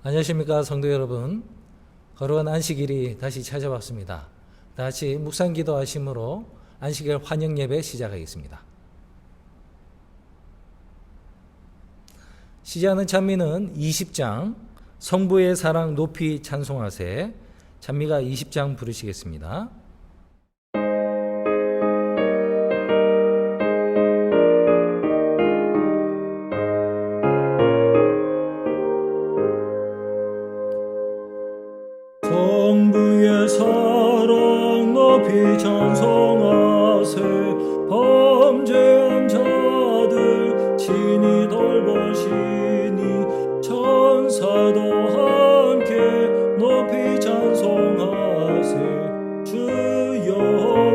안녕하십니까 성도 여러분. 거룩한 안식일이 다시 찾아왔습니다. 다같이 묵상기도 하심으로 안식일 환영 예배 시작하겠습니다. 시작하는 찬미는 20장 성부의 사랑 높이 찬송하세, 찬미가 20장 부르시겠습니다. 성부의 사랑 높이 찬송하세, 범죄한 자들 친히 돌보시니 천사도 함께 높이 찬송하세, 주 여호와께.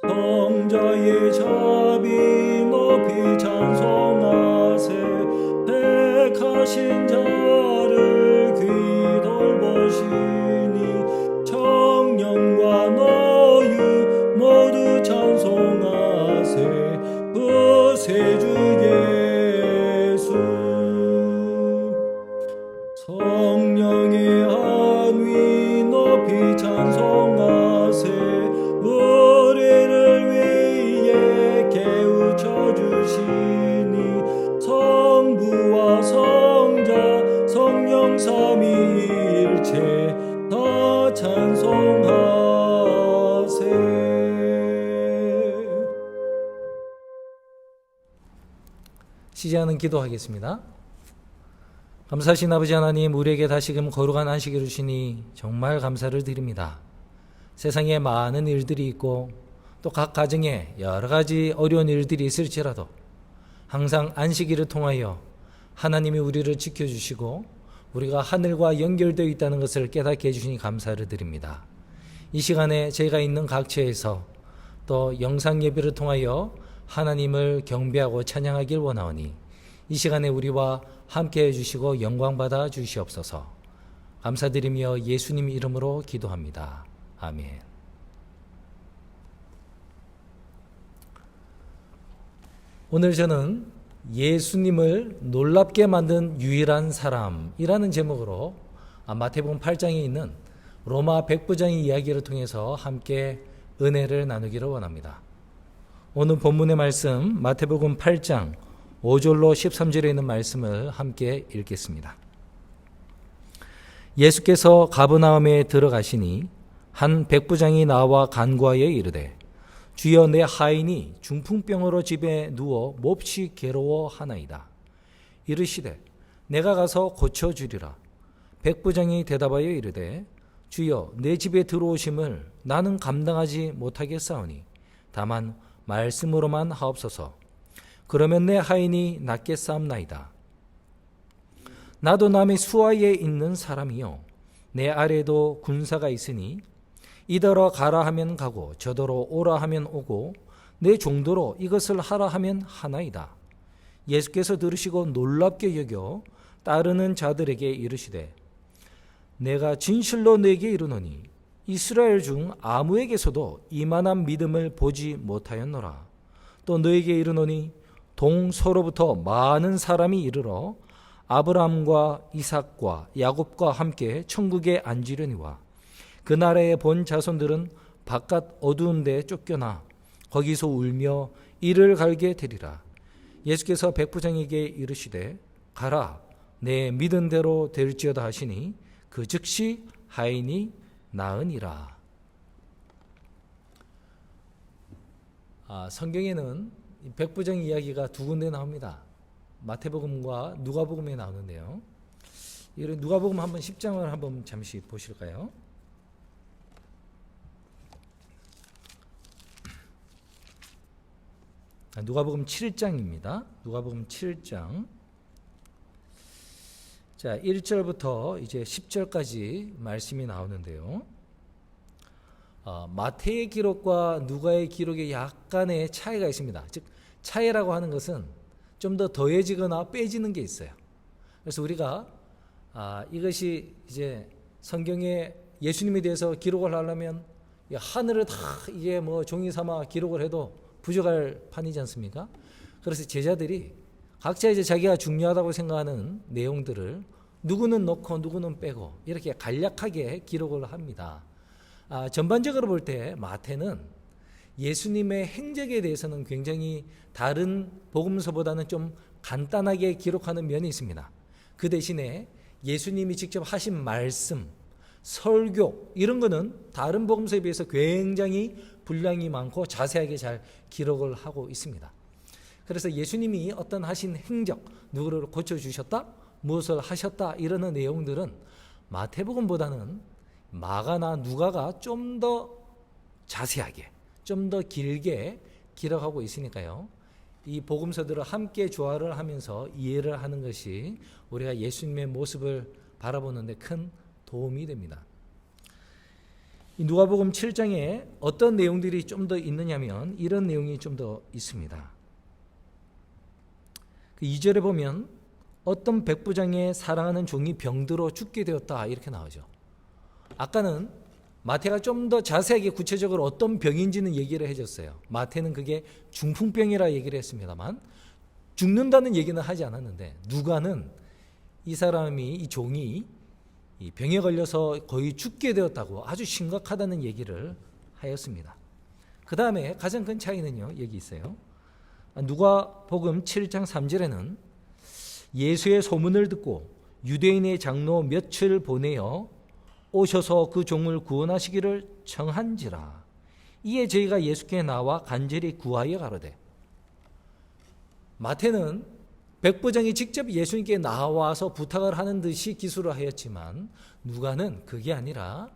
성자의 자비 높이 찬송하세, 택하신 자를 귀 돌보시니 청년과 노유 모두 찬송하세, 구세주 예수. 성령의 안위 높이 찬송하세, 우리를 위해 깨우쳐 주시니 성부와 성자 성령 삼위일체 다 찬송하세. 시작하는 기도하겠습니다. 감사하신 아버지 하나님, 우리에게 다시금 거룩한 안식일을 주시니 정말 감사를 드립니다. 세상에 많은 일들이 있고 또 각 가정에 여러 가지 어려운 일들이 있을지라도 항상 안식일을 통하여 하나님이 우리를 지켜주시고 우리가 하늘과 연결되어 있다는 것을 깨닫게 해주시니 감사를 드립니다. 이 시간에 저희가 있는 각처에서 또 영상 예배를 통하여 하나님을 경배하고 찬양하길 원하오니 이 시간에 우리와 함께 해주시고 영광받아 주시옵소서. 감사드리며 예수님 이름으로 기도합니다. 아멘. 오늘 저는 예수님을 놀랍게 만든 유일한 사람이라는 제목으로 마태복음 8장에 있는 로마 백부장의 이야기를 통해서 함께 은혜를 나누기를 원합니다. 오늘 본문의 말씀 마태복음 8장 5절로 13절에 있는 말씀을 함께 읽겠습니다. 예수께서 가버나움에 들어가시니 한 백부장이 나와 간구하여 이르되, 주여, 내 하인이 중풍병으로 집에 누워 몹시 괴로워하나이다. 이르시되, 내가 가서 고쳐주리라. 백부장이 대답하여 이르되, 주여, 내 집에 들어오심을 나는 감당하지 못하겠사오니 다만 말씀으로만 하옵소서. 그러면 내 하인이 낫겠사옵나이다. 나도 남의 수하에 있는 사람이요, 내 아래도 군사가 있으니 이더러 가라 하면 가고 저더러 오라 하면 오고 내 종도로 이것을 하라 하면 하나이다. 예수께서 들으시고 놀랍게 여겨 따르는 자들에게 이르시되, 내가 진실로 너에게 이르노니 이스라엘 중 아무에게서도 이만한 믿음을 보지 못하였노라. 또 너에게 이르노니 동서로부터 많은 사람이 이르러 아브라함과 이삭과 야곱과 함께 천국에 앉으려니와 그 나라에 본 자손들은 바깥 어두운 데 쫓겨나 거기서 울며 이를 갈게 되리라. 예수께서 백부장에게 이르시되, 가라, 내 믿은 대로 될지어다 하시니 그 즉시 하인이 나으니라. 성경에는 백부장 이야기가 두 군데 나옵니다. 마태복음과 누가복음에 나오는데요. 누가복음 한번 10장을 한번 잠시 보실까요? 누가복음 7장입니다. 누가복음 7장. 자, 1절부터 이제 10절까지 말씀이 나오는데요. 마태의 기록과 누가의 기록에 약간의 차이가 있습니다. 즉, 차이라고 하는 것은 좀 더 더해지거나 빼지는 게 있어요. 그래서 우리가 이것이 이제 성경에 예수님에 대해서 기록을 하려면 하늘을 다 이게 뭐 종이 삼아 기록을 해도 부족할 판이지 않습니까? 그래서 제자들이 각자 이제 자기가 중요하다고 생각하는 내용들을 누구는 넣고 누구는 빼고 이렇게 간략하게 기록을 합니다. 전반적으로 볼 때 마태는 예수님의 행적에 대해서는 굉장히 다른 복음서보다는 좀 간단하게 기록하는 면이 있습니다. 그 대신에 예수님이 직접 하신 말씀, 설교 이런 거는 다른 복음서에 비해서 굉장히 분량이 많고 자세하게 잘 기록을 하고 있습니다. 그래서 예수님이 어떤 하신 행적, 누구를 고쳐주셨다, 무엇을 하셨다 이러는 내용들은 마태복음보다는 마가나 누가가 좀 더 자세하게, 좀 더 길게 기록하고 있으니까요. 이 복음서들을 함께 조화를 하면서 이해를 하는 것이 우리가 예수님의 모습을 바라보는 데 큰 도움이 됩니다. 이 누가복음 7장에 어떤 내용들이 좀 더 있느냐면 이런 내용이 좀 더 있습니다. 그 2절에 보면 어떤 백부장의 사랑하는 종이 병들어 죽게 되었다 이렇게 나오죠. 아까는 마태가 좀 더 자세하게 구체적으로 어떤 병인지는 얘기를 해줬어요. 마태는 그게 중풍병이라 얘기를 했습니다만 죽는다는 얘기는 하지 않았는데 누가는 이 사람이, 이 종이 이 병에 걸려서 거의 죽게 되었다고 아주 심각하다는 얘기를 하였습니다. 그 다음에 가장 큰 차이는요, 여기 있어요. 누가복음 7장 3절에는 예수의 소문을 듣고 유대인의 장로 몇을 보내어 오셔서 그 종을 구원하시기를 청한지라. 이에 저희가 예수께 나와 간절히 구하여 가로되. 마태는 백부장이 직접 예수님께 나와서 부탁을 하는 듯이 기술을 하였지만 누가는 그게 아니라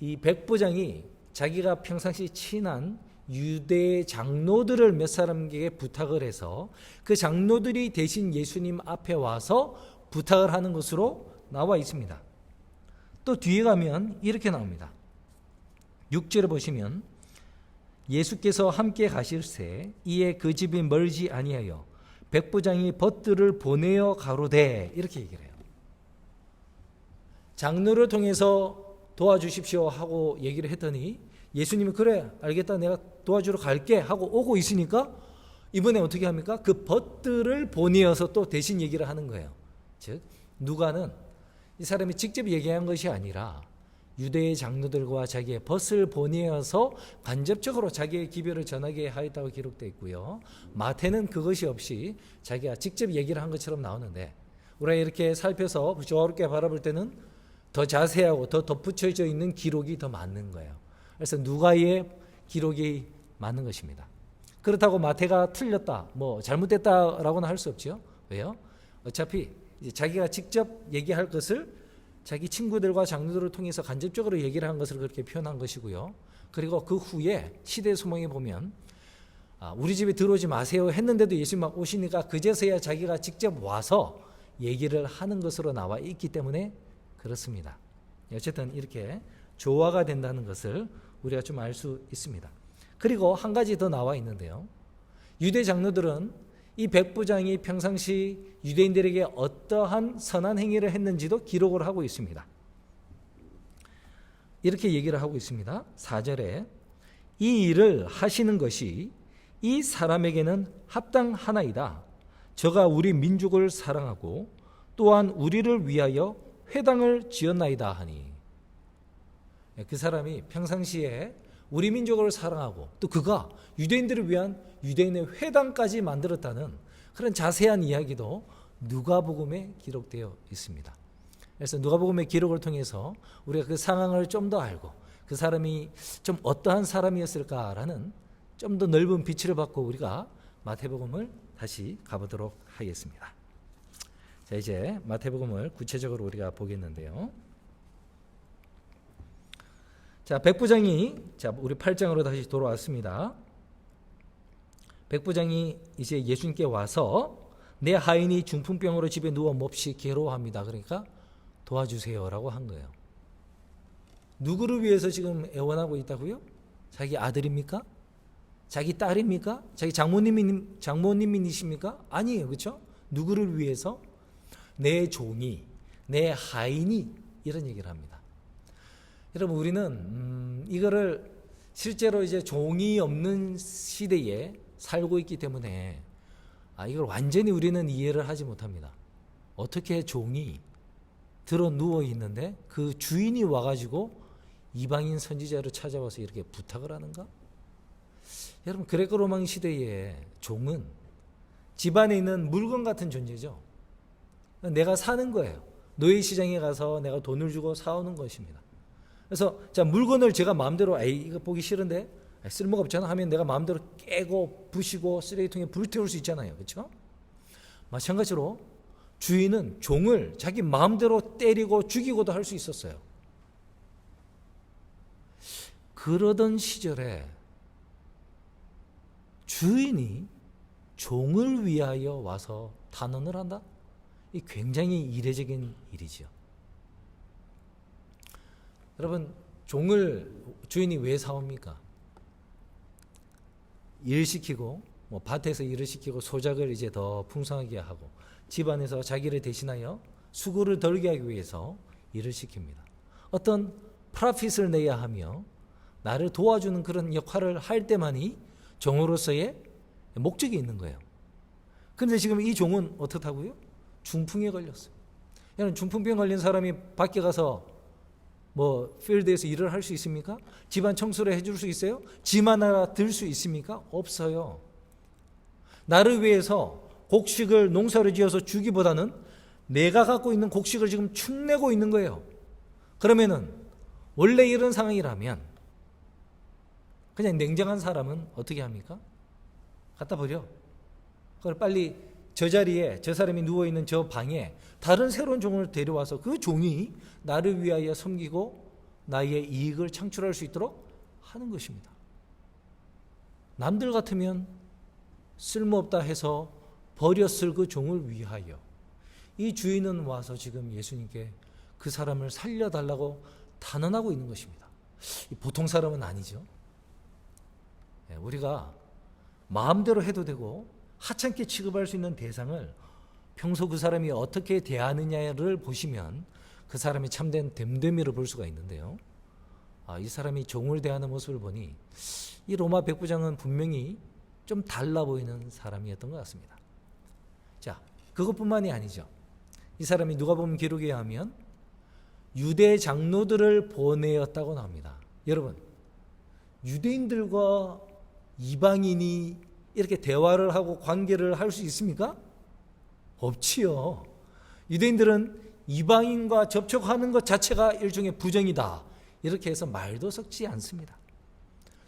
이 백부장이 자기가 평상시 친한 유대 장로들을 몇 사람에게 부탁을 해서 그 장로들이 대신 예수님 앞에 와서 부탁을 하는 것으로 나와 있습니다. 또 뒤에 가면 이렇게 나옵니다. 6절에 보시면 예수께서 함께 가실새 이에 그 집이 멀지 아니하여 백부장이 벗들을 보내어 가로되 이렇게 얘기를 해요. 장로를 통해서 도와주십시오 하고 얘기를 했더니 예수님이 그래 알겠다 내가 도와주러 갈게 하고 오고 있으니까 이번에 어떻게 합니까? 그 벗들을 보내어서 또 대신 얘기를 하는 거예요. 즉 누가는 이 사람이 직접 얘기한 것이 아니라 유대의 장로들과 자기의 벗을 보내어서 간접적으로 자기의 기별을 전하게 하였다고 기록되어 있고요. 마태는 그것이 없이 자기가 직접 얘기를 한 것처럼 나오는데 우리가 이렇게 살펴서 조화롭게 바라볼 때는 더 자세하고 더 덧붙여져 있는 기록이 더 맞는 거예요. 그래서 누가의 기록이 맞는 것입니다. 그렇다고 마태가 틀렸다, 잘못됐다라고는 할 수 없죠. 왜요? 어차피 이제 자기가 직접 얘기할 것을 자기 친구들과 장로들을 통해서 간접적으로 얘기를 한 것을 그렇게 표현한 것이고요. 그리고 그 후에 시대 소망에 보면 우리 집에 들어오지 마세요 했는데도 예수님 막 오시니까 그제서야 자기가 직접 와서 얘기를 하는 것으로 나와 있기 때문에 그렇습니다. 어쨌든 이렇게 조화가 된다는 것을 우리가 좀 알 수 있습니다. 그리고 한 가지 더 나와 있는데요. 유대 장로들은 이 백부장이 평상시 유대인들에게 어떠한 선한 행위를 했는지도 기록을 하고 있습니다. 이렇게 얘기를 하고 있습니다. 4절에 이 일을 하시는 것이 이 사람에게는 합당하나이다. 저가 우리 민족을 사랑하고 또한 우리를 위하여 회당을 지었나이다 하니. 그 사람이 평상시에 우리 민족을 사랑하고 또 그가 유대인들을 위한 유대인의 회당까지 만들었다는 그런 자세한 이야기도 누가복음에 기록되어 있습니다. 그래서 누가복음의 기록을 통해서 우리가 그 상황을 좀 더 알고 그 사람이 좀 어떠한 사람이었을까라는 좀 더 넓은 빛을 받고 우리가 마태복음을 다시 가보도록 하겠습니다. 자, 이제 마태복음을 구체적으로 우리가 보겠는데요. 자, 백부장이 우리 8장으로 다시 돌아왔습니다. 백부장이 이제 예수님께 와서 내 하인이 중풍병으로 집에 누워 몹시 괴로워합니다. 그러니까 도와주세요라고 한 거예요. 누구를 위해서 지금 애원하고 있다고요? 자기 아들입니까? 자기 딸입니까? 자기 장모님이십니까? 아니에요. 그렇죠? 누구를 위해서? 내 종이, 내 하인이 이런 얘기를 합니다. 여러분 우리는 이거를 실제로 이제 종이 없는 시대에 살고 있기 때문에 이걸 완전히 우리는 이해를 하지 못합니다. 어떻게 종이 들어 누워 있는데 그 주인이 와가지고 이방인 선지자를 찾아와서 이렇게 부탁을 하는가? 여러분, 그레코 로마 시대에 종은 집안에 있는 물건 같은 존재죠. 내가 사는 거예요. 노예시장에 가서 내가 돈을 주고 사오는 것입니다. 그래서 자, 물건을 제가 마음대로 이거 보기 싫은데 쓸모가 없잖아 하면 내가 마음대로 깨고 부시고 쓰레기통에 불태울 수 있잖아요. 그렇죠? 마찬가지로 주인은 종을 자기 마음대로 때리고 죽이고도 할 수 있었어요. 그러던 시절에 주인이 종을 위하여 와서 탄원을 한다? 이 굉장히 이례적인 일이죠. 여러분, 종을 주인이 왜 사옵니까? 일 시키고 밭에서 일을 시키고 소작을 이제 더 풍성하게 하고 집안에서 자기를 대신하여 수고를 덜게 하기 위해서 일을 시킵니다. 어떤 프로핏을 내야 하며 나를 도와주는 그런 역할을 할 때만이 종으로서의 목적이 있는 거예요. 그런데 지금 이 종은 어떻다고요? 중풍에 걸렸어요. 여러분, 중풍병 걸린 사람이 밖에 가서 필드에서 일을 할 수 있습니까? 집안 청소를 해줄 수 있어요? 짐 하나 들 수 있습니까? 없어요. 나를 위해서 곡식을 농사를 지어서 주기보다는 내가 갖고 있는 곡식을 지금 축내고 있는 거예요. 그러면은 원래 이런 상황이라면 그냥 냉정한 사람은 어떻게 합니까? 갖다 버려. 그걸 빨리 저 자리에 저 사람이 누워있는 저 방에 다른 새로운 종을 데려와서 그 종이 나를 위하여 섬기고 나의 이익을 창출할 수 있도록 하는 것입니다. 남들 같으면 쓸모없다 해서 버렸을 그 종을 위하여 이 주인은 와서 지금 예수님께 그 사람을 살려달라고 탄원하고 있는 것입니다. 보통 사람은 아니죠. 우리가 마음대로 해도 되고 하찮게 취급할 수 있는 대상을 평소 그 사람이 어떻게 대하느냐를 보시면 그 사람이 참된 됨됨이를 볼 수가 있는데요. 이 사람이 종을 대하는 모습을 보니 이 로마 백부장은 분명히 좀 달라 보이는 사람이었던 것 같습니다. 자, 그것뿐만이 아니죠. 이 사람이 누가복음 기록에 의하면 유대 장로들을 보내었다고 나옵니다. 여러분, 유대인들과 이방인이 이렇게 대화를 하고 관계를 할 수 있습니까? 없지요. 유대인들은 이방인과 접촉하는 것 자체가 일종의 부정이다, 이렇게 해서 말도 섞지 않습니다.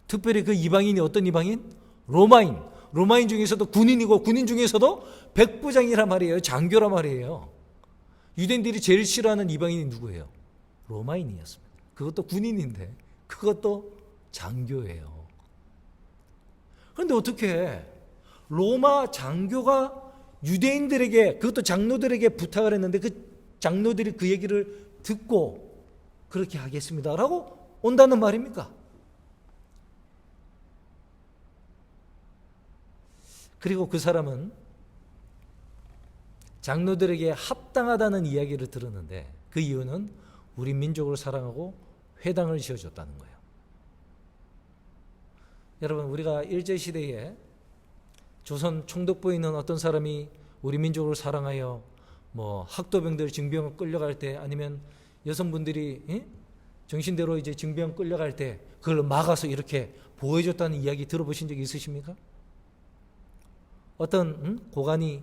특별히 그 이방인이 어떤 이방인? 로마인. 로마인 중에서도 군인이고 군인 중에서도 백부장이란 말이에요. 장교란 말이에요. 유대인들이 제일 싫어하는 이방인이 누구예요? 로마인이었습니다. 그것도 군인인데 그것도 장교예요. 그런데 어떻게 로마 장교가 유대인들에게, 그것도 장로들에게 부탁을 했는데 그 장로들이 그 얘기를 듣고 그렇게 하겠습니다라고 온다는 말입니까? 그리고 그 사람은 장로들에게 합당하다는 이야기를 들었는데 그 이유는 우리 민족을 사랑하고 회당을 지어줬다는 거예요. 여러분, 우리가 일제시대에 조선 총독부에 있는 어떤 사람이 우리 민족을 사랑하여 학도병들 징병 끌려갈 때, 아니면 여성분들이 정신대로 이제 징병 끌려갈 때 그걸 막아서 이렇게 보호해줬다는 이야기 들어보신 적 있으십니까? 어떤 고관이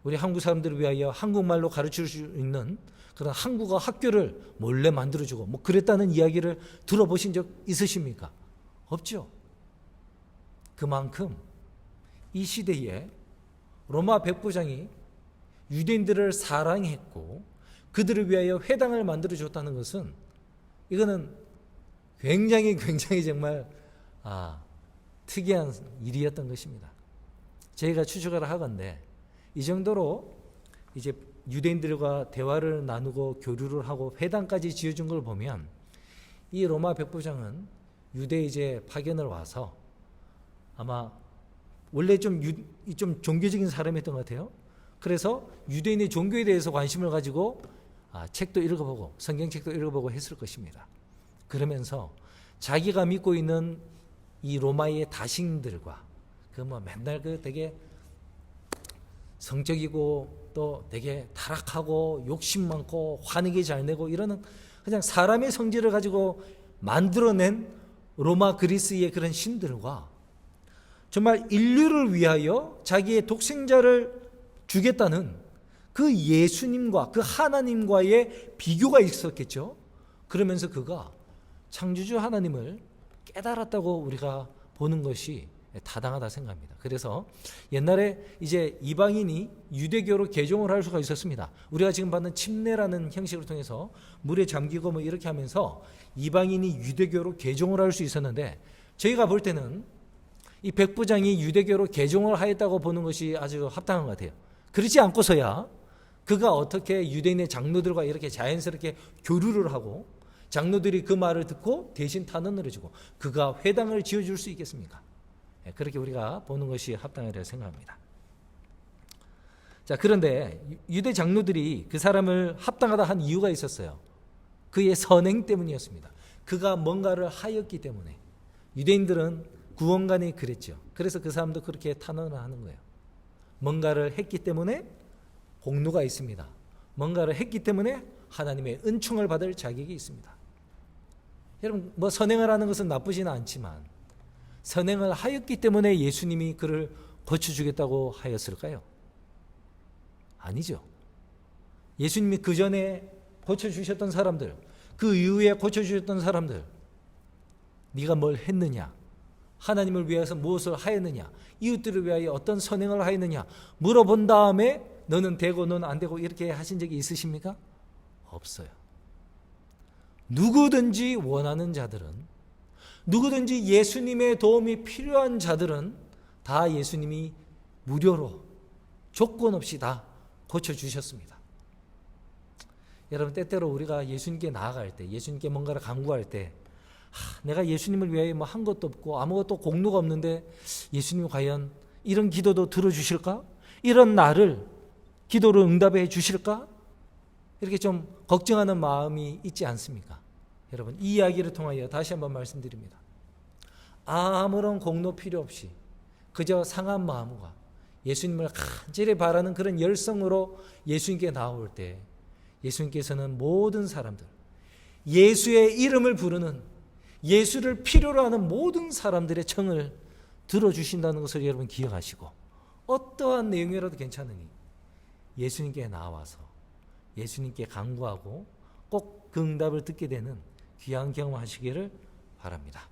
우리 한국 사람들을 위하여 한국말로 가르칠 수 있는 그런 한국어 학교를 몰래 만들어주고 그랬다는 이야기를 들어보신 적 있으십니까? 없죠. 그만큼 이 시대에 로마 백부장이 유대인들을 사랑했고 그들을 위하여 회당을 만들어줬다는 것은, 이거는 굉장히 정말 특이한 일이었던 것입니다. 저희가 추측을 하건대 이 정도로 이제 유대인들과 대화를 나누고 교류를 하고 회당까지 지어준 걸 보면 이 로마 백부장은 유대에 이제 파견을 와서 아마 원래 좀 종교적인 사람이었던 것 같아요. 그래서 유대인의 종교에 대해서 관심을 가지고 책도 읽어보고 성경책도 읽어보고 했을 것입니다. 그러면서 자기가 믿고 있는 이 로마의 다신들과 맨날 되게 성적이고 또 되게 타락하고 욕심 많고 화내기 잘 내고 이러는 그냥 사람의 성질을 가지고 만들어낸 로마 그리스의 그런 신들과 정말 인류를 위하여 자기의 독생자를 주겠다는 그 예수님과 그 하나님과의 비교가 있었겠죠. 그러면서 그가 창조주 하나님을 깨달았다고 우리가 보는 것이 타당하다 생각합니다. 그래서 옛날에 이제 이방인이 유대교로 개종을 할 수가 있었습니다. 우리가 지금 받는 침례라는 형식을 통해서 물에 잠기고 뭐 이렇게 하면서 이방인이 유대교로 개종을 할 수 있었는데, 저희가 볼 때는 이 백부장이 유대교로 개종을 하였다고 보는 것이 아주 합당한 것 같아요. 그렇지 않고서야 그가 어떻게 유대인의 장로들과 이렇게 자연스럽게 교류를 하고 장로들이 그 말을 듣고 대신 탄원을 해주고 그가 회당을 지어줄 수 있겠습니까? 그렇게 우리가 보는 것이 합당하리라 생각합니다. 자, 그런데 유대 장로들이 그 사람을 합당하다 한 이유가 있었어요. 그의 선행 때문이었습니다. 그가 뭔가를 하였기 때문에. 유대인들은 구원관이 그랬죠. 그래서 그 사람도 그렇게 탄원을 하는 거예요. 뭔가를 했기 때문에 공로가 있습니다. 뭔가를 했기 때문에 하나님의 은총을 받을 자격이 있습니다. 여러분, 뭐 선행을 하는 것은 나쁘지는 않지만 선행을 하였기 때문에 예수님이 그를 고쳐주겠다고 하였을까요? 아니죠. 예수님이 그 전에 고쳐주셨던 사람들, 그 이후에 고쳐주셨던 사람들, 네가 뭘 했느냐, 하나님을 위해서 무엇을 하였느냐, 이웃들을 위하여 어떤 선행을 하였느냐 물어본 다음에 너는 되고 너는 안 되고 이렇게 하신 적이 있으십니까? 없어요. 누구든지 원하는 자들은, 누구든지 예수님의 도움이 필요한 자들은 다 예수님이 무료로 조건 없이 다 고쳐주셨습니다. 여러분, 때때로 우리가 예수님께 나아갈 때, 예수님께 뭔가를 간구할 때, 내가 예수님을 위하여 뭐 한 것도 없고 아무것도 공로가 없는데 예수님이 과연 이런 기도도 들어주실까? 이런 나를 기도로 응답해 주실까? 이렇게 좀 걱정하는 마음이 있지 않습니까? 여러분, 이 이야기를 통하여 다시 한번 말씀드립니다. 아무런 공로 필요 없이 그저 상한 마음과 예수님을 간절히 바라는 그런 열성으로 예수님께 나올 때 예수님께서는 모든 사람들, 예수의 이름을 부르는, 예수를 필요로 하는 모든 사람들의 청을 들어주신다는 것을 여러분 기억하시고, 어떠한 내용이라도 괜찮으니 예수님께 나와서 예수님께 간구하고 꼭 그 응답을 듣게 되는 귀한 경험하시기를 바랍니다.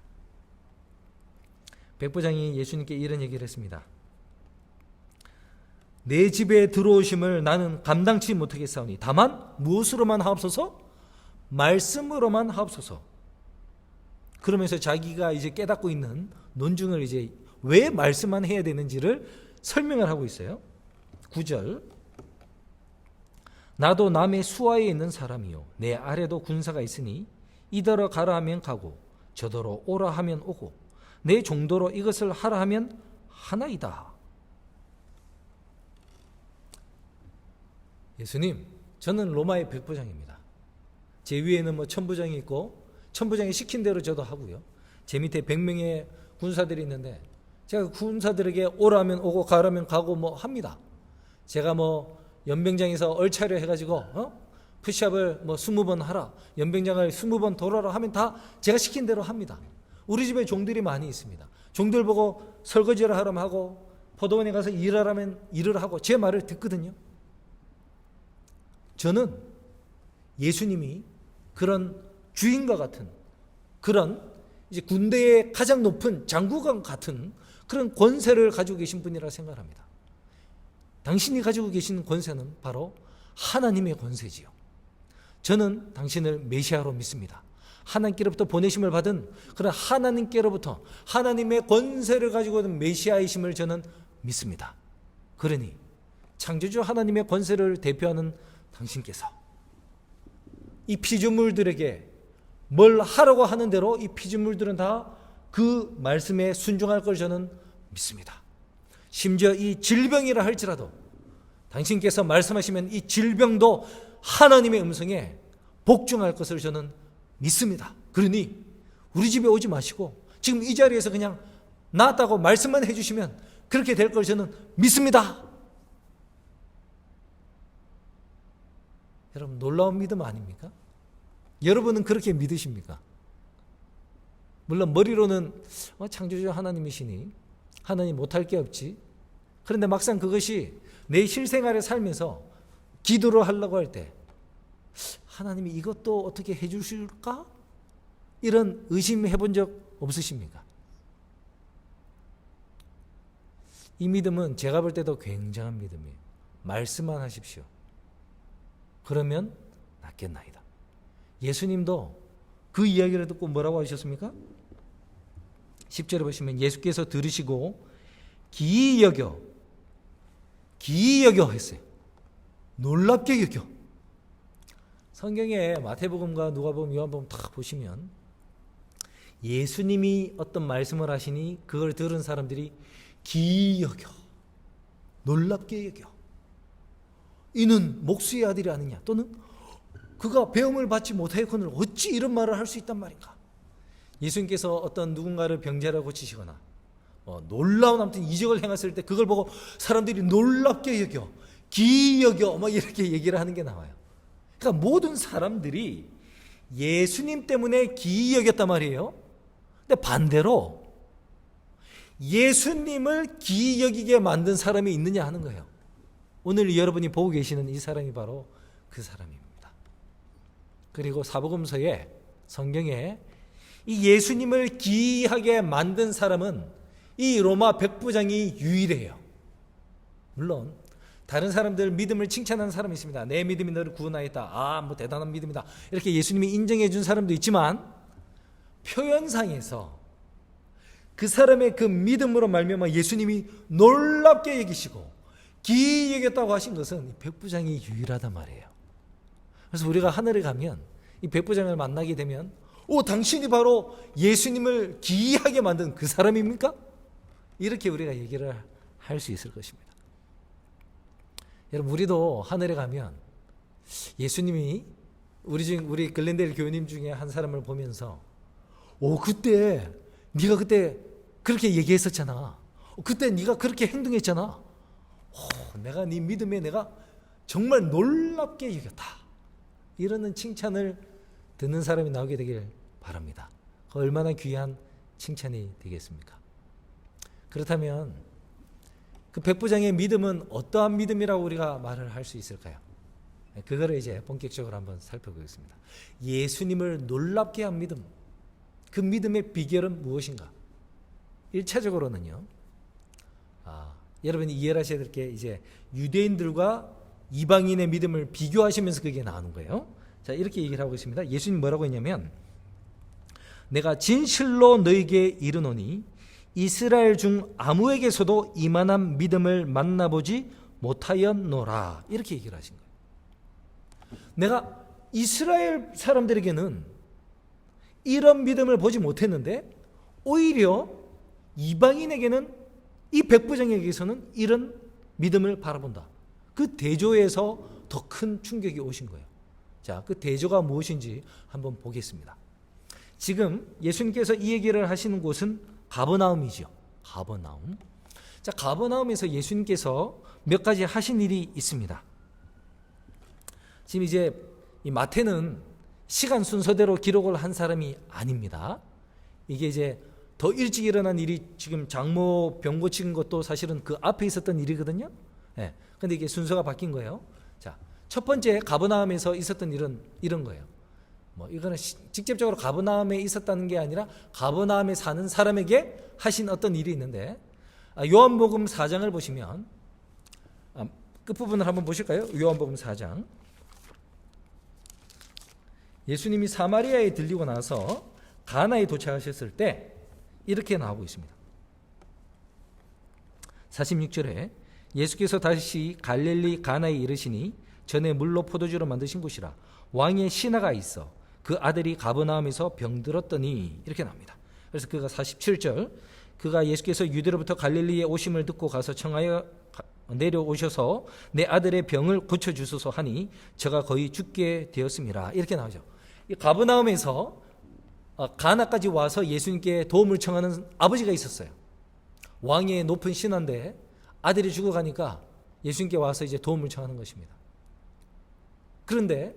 백부장이 예수님께 이런 얘기를 했습니다. 내 집에 들어오심을 나는 감당치 못하겠사오니 다만 무엇으로만 하옵소서? 말씀으로만 하옵소서. 그러면서 자기가 이제 깨닫고 있는 논증을 이제 왜 말씀만 해야 되는지를 설명을 하고 있어요. 9절. 나도 남의 수하에 있는 사람이요 내 아래도 군사가 있으니 이더러 가라 하면 가고 저더러 오라 하면 오고 내 종도로 이것을 하라 하면 하나이다. 예수님, 저는 로마의 백부장입니다. 제 위에는 뭐 천부장이 있고 천부장이 시킨 대로 저도 하고요. 제 밑에 100명의 군사들이 있는데 제가 군사들에게 오라면 오고 가라면 가고 뭐 합니다. 제가 뭐 연병장에서 얼차려 해가지고 푸시업을 뭐 20번 하라, 연병장을 20번 돌아라 하면 다 제가 시킨 대로 합니다. 우리 집에 종들이 많이 있습니다. 종들 보고 설거지를 하라면 하고 포도원에 가서 일하라면 일을 하고 제 말을 듣거든요. 저는 예수님이 그런 주인과 같은, 그런 이제 군대의 가장 높은 장구관 같은 그런 권세를 가지고 계신 분이라 생각합니다. 당신이 가지고 계신 권세는 바로 하나님의 권세지요. 저는 당신을 메시아로 믿습니다. 하나님께로부터 보내심을 받은 그런 하나님께로부터 하나님의 권세를 가지고 있는 메시아이심을 저는 믿습니다. 그러니 창조주 하나님의 권세를 대표하는 당신께서 이 피조물들에게 뭘 하라고 하는 대로 이 피조물들은 다 그 말씀에 순종할 걸 저는 믿습니다. 심지어 이 질병이라 할지라도 당신께서 말씀하시면 이 질병도 하나님의 음성에 복종할 것을 저는 믿습니다. 그러니 우리 집에 오지 마시고 지금 이 자리에서 그냥 나았다고 말씀만 해주시면 그렇게 될 걸 저는 믿습니다. 여러분 놀라운 믿음 아닙니까? 여러분은 그렇게 믿으십니까? 물론 머리로는 창조주 하나님이시니 하나님 못할 게 없지. 그런데 막상 그것이 내 실생활에 살면서 기도를 하려고 할 때 하나님이 이것도 어떻게 해 주실까? 이런 의심해 본 적 없으십니까? 이 믿음은 제가 볼 때도 굉장한 믿음이에요. 말씀만 하십시오. 그러면 낫겠나이다. 예수님도 그 이야기를 듣고 뭐라고 하셨습니까? 10절에 보시면 예수께서 들으시고 기이 여겨 했어요. 놀랍게 여겨. 성경에 마태복음과 누가복음, 요한복음 다 보시면 예수님이 어떤 말씀을 하시니 그걸 들은 사람들이 기이 여겨, 놀랍게 여겨. 이는 목수의 아들이 아니냐, 또는 그가 배움을 받지 못하였거늘 어찌 이런 말을 할 수 있단 말인가. 예수님께서 어떤 누군가를 병자를 고치시거나 놀라운 아무튼 이적을 행하실 때 그걸 보고 사람들이 놀랍게 여겨, 기이 여겨 막 이렇게 얘기를 하는 게 나와요. 그러니까 모든 사람들이 예수님 때문에 기이 여겼단 말이에요. 근데 반대로 예수님을 기이 여기게 만든 사람이 있느냐 하는 거예요. 오늘 여러분이 보고 계시는 이 사람이 바로 그 사람입니다. 그리고 사복음서에, 성경에 이 예수님을 기이하게 만든 사람은 이 로마 백부장이 유일해요. 물론 다른 사람들 믿음을 칭찬하는 사람이 있습니다. 내 믿음이 너를 구원하였다. 뭐 대단한 믿음이다. 이렇게 예수님이 인정해 준 사람도 있지만 표현상에서 그 사람의 그 믿음으로 말미암아 예수님이 놀랍게 여기시고 기이 여겼다고 하신 것은 이 백부장이 유일하단 말이에요. 그래서 우리가 하늘에 가면 이 백부장을 만나게 되면 당신이 바로 예수님을 기이하게 만든 그 사람입니까? 이렇게 우리가 얘기를 할 수 있을 것입니다. 여러분, 우리도 하늘에 가면 예수님이 우리 글렌데일 교우님 중에 한 사람을 보면서 그때 네가 그때 그렇게 얘기했었잖아. 그때 네가 그렇게 행동했잖아. 내가 네 믿음에 내가 정말 놀랍게 여겼다. 이러는 칭찬을 듣는 사람이 나오게 되길 바랍니다. 얼마나 귀한 칭찬이 되겠습니까? 그렇다면 그 백부장의 믿음은 어떠한 믿음이라고 우리가 말을 할 수 있을까요? 그거를 이제 본격적으로 한번 살펴보겠습니다. 예수님을 놀랍게 한 믿음, 그 믿음의 비결은 무엇인가? 1차적으로는요, 여러분이 이해하셔야 될 게 이제 유대인들과 이방인의 믿음을 비교하시면서 그게 나오는 거예요. 자, 이렇게 얘기를 하고 있습니다. 예수님 뭐라고 했냐면, 내가 진실로 너에게 이르노니 이스라엘 중 아무에게서도 이만한 믿음을 만나보지 못하였노라. 이렇게 얘기를 하신 거예요. 내가 이스라엘 사람들에게는 이런 믿음을 보지 못했는데 오히려 이방인에게는, 이 백부장에게서는 이런 믿음을 바라본다. 그 대조에서 더 큰 충격이 오신 거예요. 자, 그 대조가 무엇인지 한번 보겠습니다. 지금 예수님께서 이 얘기를 하시는 곳은 가버나움이죠. 가버나움. 자, 가버나움에서 예수님께서 몇 가지 하신 일이 있습니다. 지금 이제 이 마태는 시간 순서대로 기록을 한 사람이 아닙니다. 이게 이제 더 일찍 일어난 일이 지금 장모 병 고친 것도 사실은 그 앞에 있었던 일이거든요. 네. 근데 이게 순서가 바뀐 거예요. 자, 첫 번째 가버나움에서 있었던 일은 이런 거예요. 이거는 직접적으로 가버나움에 있었다는 게 아니라 가버나움에 사는 사람에게 하신 어떤 일이 있는데, 요한복음 4장을 보시면 끝부분을 한번 보실까요? 요한복음 4장. 예수님이 사마리아에 들리고 나서 가나에 도착하셨을 때 이렇게 나오고 있습니다. 46절에 예수께서 다시 갈릴리 가나에 이르시니 전에 물로 포도주로 만드신 곳이라 왕의 신하가 있어 그 아들이 가버나움에서 병들었더니, 이렇게 나옵니다. 그래서 그가 47절, 그가 예수께서 유대로부터 갈릴리에 오심을 듣고 가서 청하여 내려오셔서 내 아들의 병을 고쳐주소서 하니 저가 거의 죽게 되었습니다. 이렇게 나오죠. 이 가버나움에서 가나까지 와서 예수님께 도움을 청하는 아버지가 있었어요. 왕의 높은 신하인데 아들이 죽어가니까 예수님께 와서 이제 도움을 청하는 것입니다. 그런데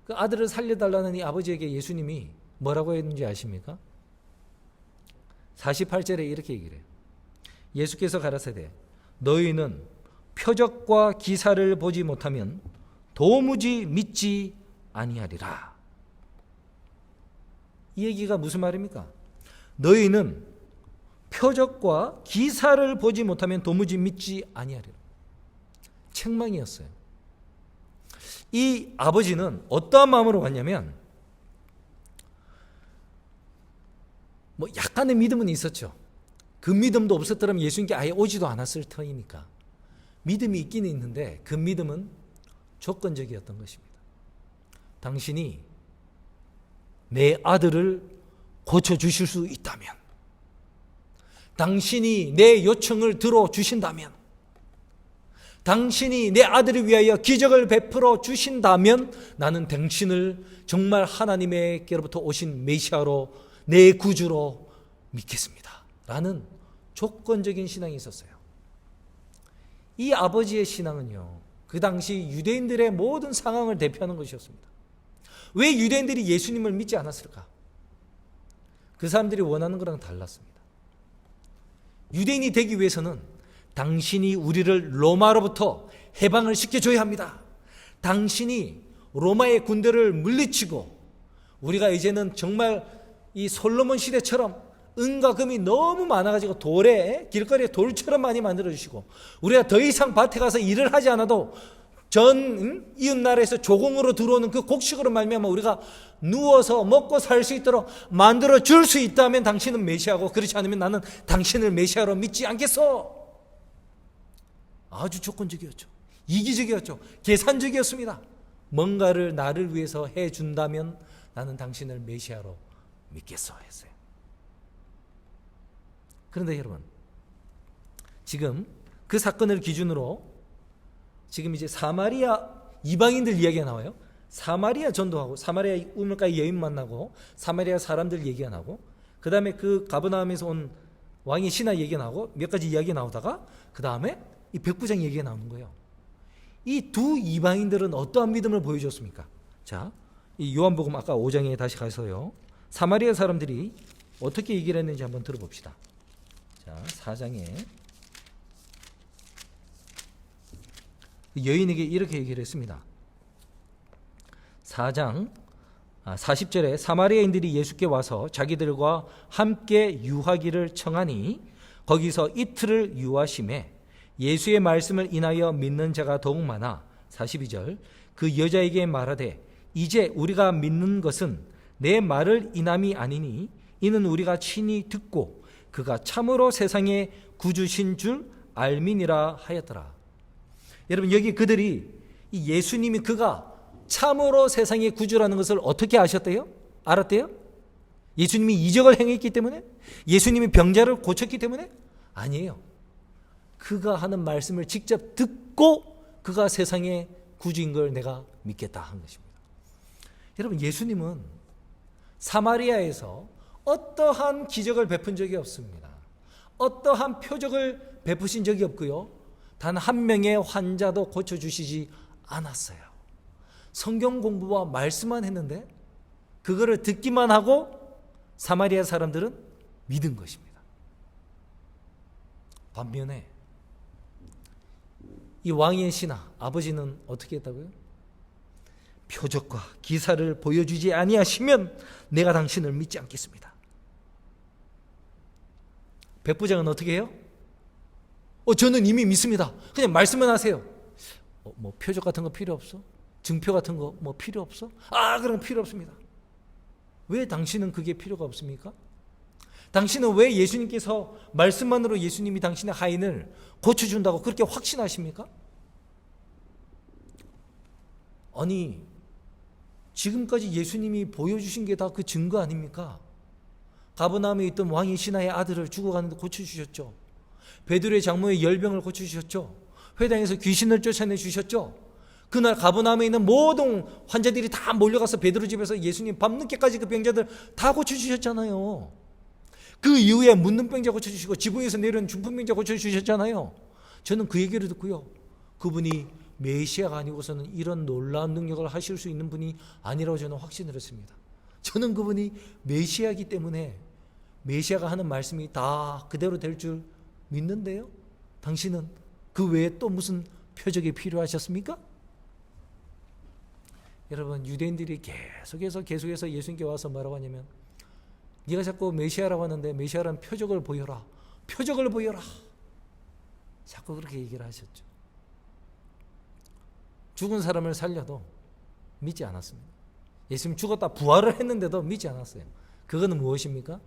그 아들을 살려달라는 이 아버지에게 예수님이 뭐라고 했는지 아십니까? 48절에 이렇게 얘기를 해요. 예수께서 가라사대 너희는 표적과 기사를 보지 못하면 도무지 믿지 아니하리라. 이 얘기가 무슨 말입니까? 너희는 표적과 기사를 보지 못하면 도무지 믿지 아니하리라. 책망이었어요. 이 아버지는 어떠한 마음으로 갔냐면 뭐 약간의 믿음은 있었죠. 그 믿음도 없었더라면 예수님께 아예 오지도 않았을 터이니까 믿음이 있긴 있는데 그 믿음은 조건적이었던 것입니다. 당신이 내 아들을 고쳐주실 수 있다면, 당신이 내 요청을 들어주신다면, 당신이 내 아들을 위하여 기적을 베풀어 주신다면 나는 당신을 정말 하나님께로부터 오신 메시아로 내 구주로 믿겠습니다 라는 조건적인 신앙이 있었어요. 이 아버지의 신앙은요, 그 당시 유대인들의 모든 상황을 대표하는 것이었습니다. 왜 유대인들이 예수님을 믿지 않았을까? 그 사람들이 원하는 거랑 달랐습니다. 유대인이 되기 위해서는 당신이 우리를 로마로부터 해방을 시켜줘야 합니다. 당신이 로마의 군대를 물리치고 우리가 이제는 정말 이 솔로몬 시대처럼 은과 금이 너무 많아가지고 길거리에 돌처럼 많이 만들어주시고 우리가 더 이상 밭에 가서 일을 하지 않아도 전 이웃 나라에서 조공으로 들어오는 그 곡식으로 말미암아 우리가 누워서 먹고 살 수 있도록 만들어 줄 수 있다면 당신은 메시아고, 그렇지 않으면 나는 당신을 메시아로 믿지 않겠어. 아주 조건적이었죠. 이기적이었죠. 계산적이었습니다. 뭔가를 나를 위해서 해준다면 나는 당신을 메시아로 믿겠어 했어요. 그런데 여러분, 지금 그 사건을 기준으로 지금 이제 사마리아 이방인들 이야기가 나와요. 사마리아 전도하고 사마리아 우물가에 여인 만나고 사마리아 사람들 얘기가 나고 그 다음에 그 가버나움에서 온 왕의 신하 얘기가 나오고 몇 가지 이야기가 나오다가 그 다음에 이 백부장 얘기가 나오는 거예요. 이 두 이방인들은 어떠한 믿음을 보여줬습니까? 자, 이 요한복음 아까 5장에 다시 가서요, 사마리아 사람들이 어떻게 얘기를 했는지 한번 들어봅시다. 자, 4장에 여인에게 이렇게 얘기를 했습니다. 4장 40절에 사마리아인들이 예수께 와서 자기들과 함께 유하기를 청하니 거기서 이틀을 유하심에 예수의 말씀을 인하여 믿는 자가 더욱 많아 42절 그 여자에게 말하되 이제 우리가 믿는 것은 내 말을 인함이 아니니 이는 우리가 친히 듣고 그가 참으로 세상의 구주신 줄 알미니라 하였더라. 여러분, 여기 그들이 이 예수님이 그가 참으로 세상의 구주라는 것을 어떻게 아셨대요? 알았대요? 예수님이 이적을 행했기 때문에? 예수님이 병자를 고쳤기 때문에? 아니에요. 그가 하는 말씀을 직접 듣고 그가 세상의 구주인 걸 내가 믿겠다 한 것입니다. 여러분, 예수님은 사마리아에서 어떠한 기적을 베푼 적이 없습니다. 어떠한 표적을 베푸신 적이 없고요, 단 한 명의 환자도 고쳐주시지 않았어요. 성경 공부와 말씀만 했는데 그거를 듣기만 하고 사마리아 사람들은 믿은 것입니다. 반면에 이 왕의 신하 아버지는 어떻게 했다고요? 표적과 기사를 보여주지 아니하시면 내가 당신을 믿지 않겠습니다. 백부장은 어떻게 해요? 저는 이미 믿습니다. 그냥 말씀만 하세요. 뭐 표적 같은 거 필요 없어? 증표 같은 거 뭐 필요 없어? 그럼 필요 없습니다. 왜 당신은 그게 필요가 없습니까? 당신은 왜 예수님께서 말씀만으로 예수님이 당신의 하인을 고쳐준다고 그렇게 확신하십니까? 아니, 지금까지 예수님이 보여주신 게 다 그 증거 아닙니까? 가버나움에 있던 왕의 신하의 아들을 죽어가는데 고쳐주셨죠. 베드로의 장모의 열병을 고쳐주셨죠. 회당에서 귀신을 쫓아내 주셨죠. 그날 가버나움에 있는 모든 환자들이 다 몰려가서 베드로 집에서 예수님 밤늦게까지 그 병자들 다 고쳐주셨잖아요. 그 이후에 묻는 병자 고쳐주시고 지붕에서 내려온 중풍병자 고쳐주셨잖아요. 저는 그 얘기를 듣고요, 그분이 메시아가 아니고서는 이런 놀라운 능력을 하실 수 있는 분이 아니라고 저는 확신을 했습니다. 저는 그분이 메시아이기 때문에 메시아가 하는 말씀이 다 그대로 될 줄 믿는데요. 당신은 그 외에 또 무슨 표적이 필요하셨습니까? 여러분, 유대인들이 계속해서 예수님께 와서 뭐라고 하냐면, 네가 자꾸 메시아라고 하는데 메시아라는 표적을 보여라. 표적을 보여라. 자꾸 그렇게 얘기를 하셨죠. 죽은 사람을 살려도 믿지 않았습니다. 예수님 죽었다 부활을 했는데도 믿지 않았어요. 그거는 무엇입니까?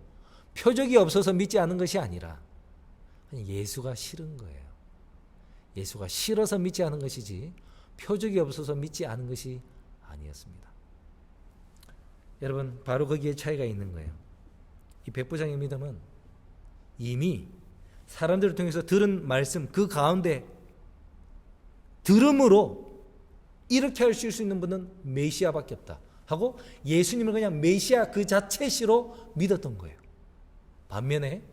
표적이 없어서 믿지 않은 것이 아니라 예수가 싫은 거예요. 예수가 싫어서 믿지 않은 것이지 표적이 없어서 믿지 않은 것이 아니었습니다. 여러분, 바로 거기에 차이가 있는 거예요. 이 백부장의 믿음은 이미 사람들을 통해서 들은 말씀 그 가운데 들음으로 이렇게 할 수 있는 분은 메시아밖에 없다 하고 예수님을 그냥 메시아 그 자체시로 믿었던 거예요. 반면에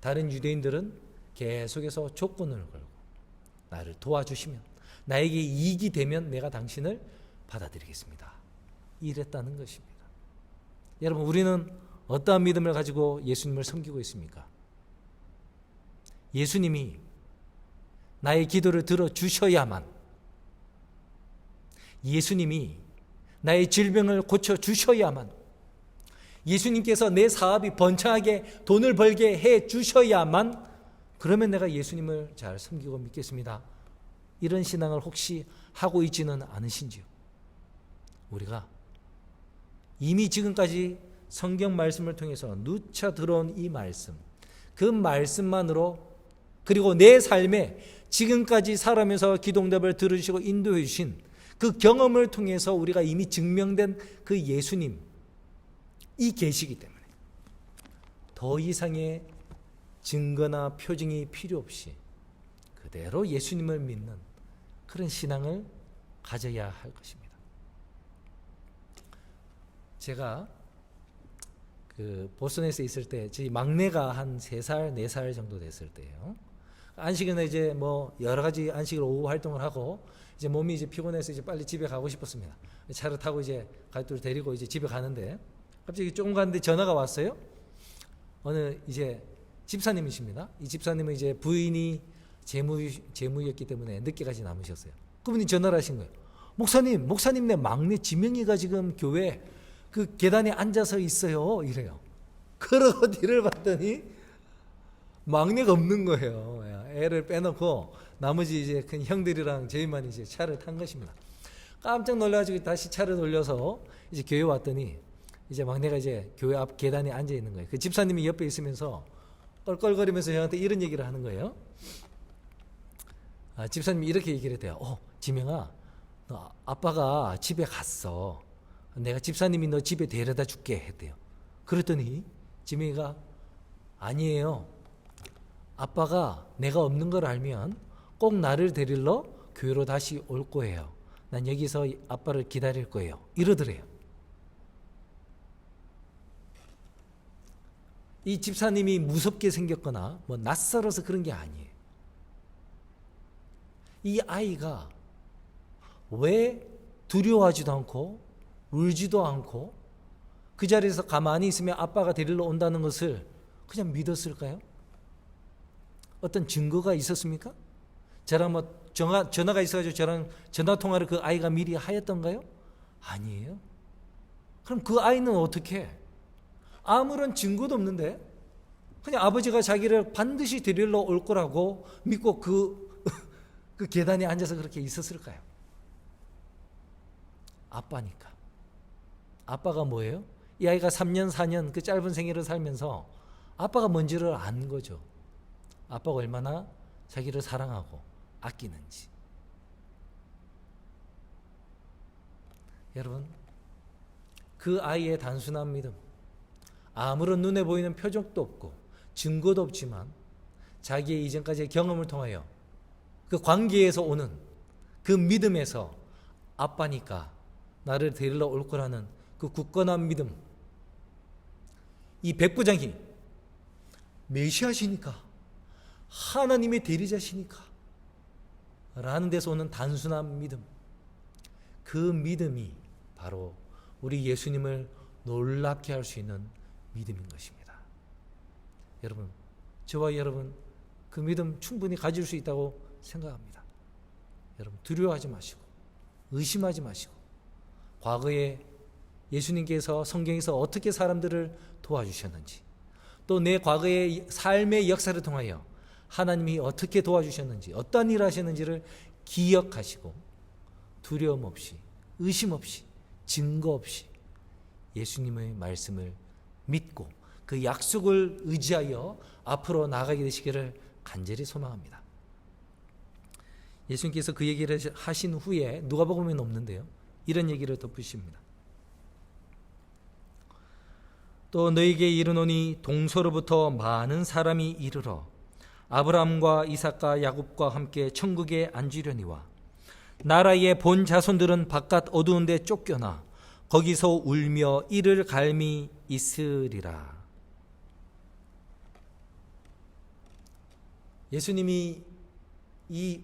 다른 유대인들은 계속해서 조건을 걸고 나를 도와주시면, 나에게 이익이 되면 내가 당신을 받아들이겠습니다, 이랬다는 것입니다. 여러분, 우리는 어떠한 믿음을 가지고 예수님을 섬기고 있습니까? 예수님이 나의 기도를 들어주셔야만, 예수님이 나의 질병을 고쳐주셔야만, 예수님께서 내 사업이 번창하게 돈을 벌게 해주셔야만, 그러면 내가 예수님을 잘 섬기고 믿겠습니다, 이런 신앙을 혹시 하고 있지는 않으신지요? 우리가 이미 지금까지 성경 말씀을 통해서 누차 들어온 이 말씀, 그 말씀만으로, 그리고 내 삶에 지금까지 살아면서 기도응답을 들으시고 인도해 주신 그 경험을 통해서 우리가 이미 증명된 그 예수님 이 계시기 때문에 더 이상의 증거나 표징이 필요 없이 그대로 예수님을 믿는 그런 신앙을 가져야 할 것입니다. 제가 보스턴에서 있을 때 저희 막내가 한 3살, 4살 정도 됐을 때예요. 안식일에 이제 뭐 여러 가지 안식일 오후 활동을 하고 이제 몸이 이제 피곤해서 이제 빨리 집에 가고 싶었습니다. 차를 타고 이제 가족들 데리고 이제 집에 가는데 갑자기 조금 갔는데 전화가 왔어요. 어느 이제 집사님이십니다. 이 집사님은 이제 부인이 재무였기 때문에 늦게까지 남으셨어요. 그분이 전화를 하신 거예요. 목사님 내 막내 지명이가 지금 교회 그 계단에 앉아서 있어요, 이래요. 그러고 뒤를 봤더니 막내가 없는 거예요. 애를 빼놓고 나머지 이제 큰 형들이랑 저희만 이제 차를 탄 것입니다. 깜짝 놀라가지고 다시 차를 돌려서 이제 교회 왔더니 이제 막내가 이제 교회 앞 계단에 앉아 있는 거예요. 그 집사님이 옆에 있으면서 껄껄거리면서 저한테 이런 얘기를 하는 거예요. 집사님이 이렇게 얘기를 했대요. 지명아, 너 아빠가 집에 갔어. 내가 집사님이 너 집에 데려다 줄게 했대요. 그랬더니 지명이가 아니에요. 아빠가 내가 없는 걸 알면 꼭 나를 데리러 교회로 다시 올 거예요. 난 여기서 아빠를 기다릴 거예요, 이러더래요. 이 집사님이 무섭게 생겼거나 뭐 낯설어서 그런 게 아니에요. 이 아이가 왜 두려워하지도 않고 울지도 않고 그 자리에서 가만히 있으면 아빠가 데리러 온다는 것을 그냥 믿었을까요? 어떤 증거가 있었습니까? 저랑 뭐 전화가 있어가지고 저랑 전화통화를 그 아이가 미리 하였던가요? 아니에요. 그럼 그 아이는 어떻게? 아무런 증거도 없는데 그냥 아버지가 자기를 반드시 데리러 올 거라고 믿고 그 계단에 앉아서 그렇게 있었을까요? 아빠니까. 아빠가 뭐예요? 이 아이가 3년 4년 그 짧은 생애를 살면서 아빠가 뭔지를 안 거죠. 아빠가 얼마나 자기를 사랑하고 아끼는지. 여러분, 그 아이의 단순한 믿음, 아무런 눈에 보이는 표적도 없고 증거도 없지만 자기의 이전까지의 경험을 통하여 그 관계에서 오는 그 믿음에서 아빠니까 나를 데리러 올 거라는 그 굳건한 믿음, 이 백부장이 메시아시니까 하나님의 대리자시니까 라는 데서 오는 단순한 믿음, 그 믿음이 바로 우리 예수님을 놀랍게 할 수 있는 믿음인 것입니다. 여러분, 저와 여러분 그 믿음 충분히 가질 수 있다고 생각합니다. 여러분, 두려워하지 마시고 의심하지 마시고, 과거에 예수님께서 성경에서 어떻게 사람들을 도와주셨는지, 또 내 과거의 삶의 역사를 통하여 하나님이 어떻게 도와주셨는지, 어떠한 일을 하셨는지를 기억하시고 두려움 없이, 의심 없이, 증거 없이 예수님의 말씀을 믿고 그 약속을 의지하여 앞으로 나아가게 되시기를 간절히 소망합니다. 예수님께서 그 얘기를 하신 후에 누가복음에는 없는데요, 이런 얘기를 덧붙입니다. 또 너희에게 이르노니 동서로부터 많은 사람이 이르러 아브라함과 이삭과 야곱과 함께 천국에 앉으려니와 나라의 본 자손들은 바깥 어두운 데 쫓겨나 거기서 울며 이를 갈미 있으리라. 예수님이 이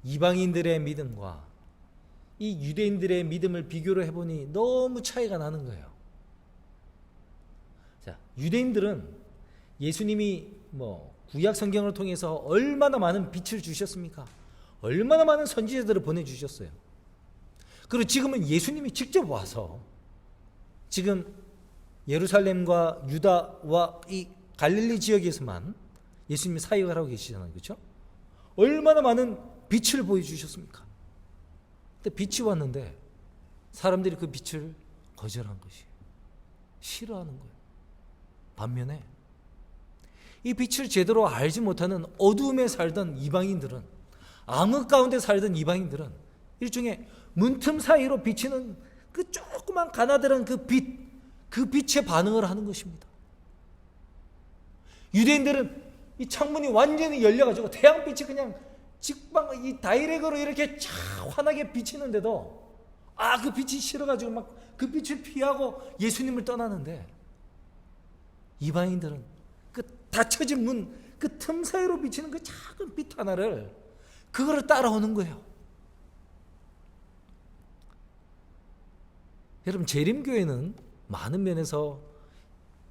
이방인들의 믿음과 이 유대인들의 믿음을 비교를 해보니 너무 차이가 나는 거예요. 자, 유대인들은 예수님이 구약 성경을 통해서 얼마나 많은 빛을 주셨습니까? 얼마나 많은 선지자들을 보내주셨어요. 그리고 지금은 예수님이 직접 와서 지금 예루살렘과 유다와 이 갈릴리 지역에서만 예수님이 사역을 하고 계시잖아요. 그렇죠? 얼마나 많은 빛을 보여주셨습니까? 근데 빛이 왔는데 사람들이 그 빛을 거절한 것이에요. 싫어하는 거예요. 반면에 이 빛을 제대로 알지 못하는 어두움에 살던 이방인들은, 암흑 가운데 살던 이방인들은 일종의 문틈 사이로 비치는 그 조그만 가나다란 그 빛에 반응을 하는 것입니다. 유대인들은 이 창문이 완전히 열려가지고 태양빛이 그냥 직방 이 다이렉트로 이렇게 쫙 환하게 비치는데도 그 빛이 싫어가지고 막 그 빛을 피하고 예수님을 떠나는데, 이방인들은 그 닫혀진 문 그 틈 사이로 비치는 그 작은 빛 하나를 그거를 따라오는 거예요. 여러분, 재림교회는 많은 면에서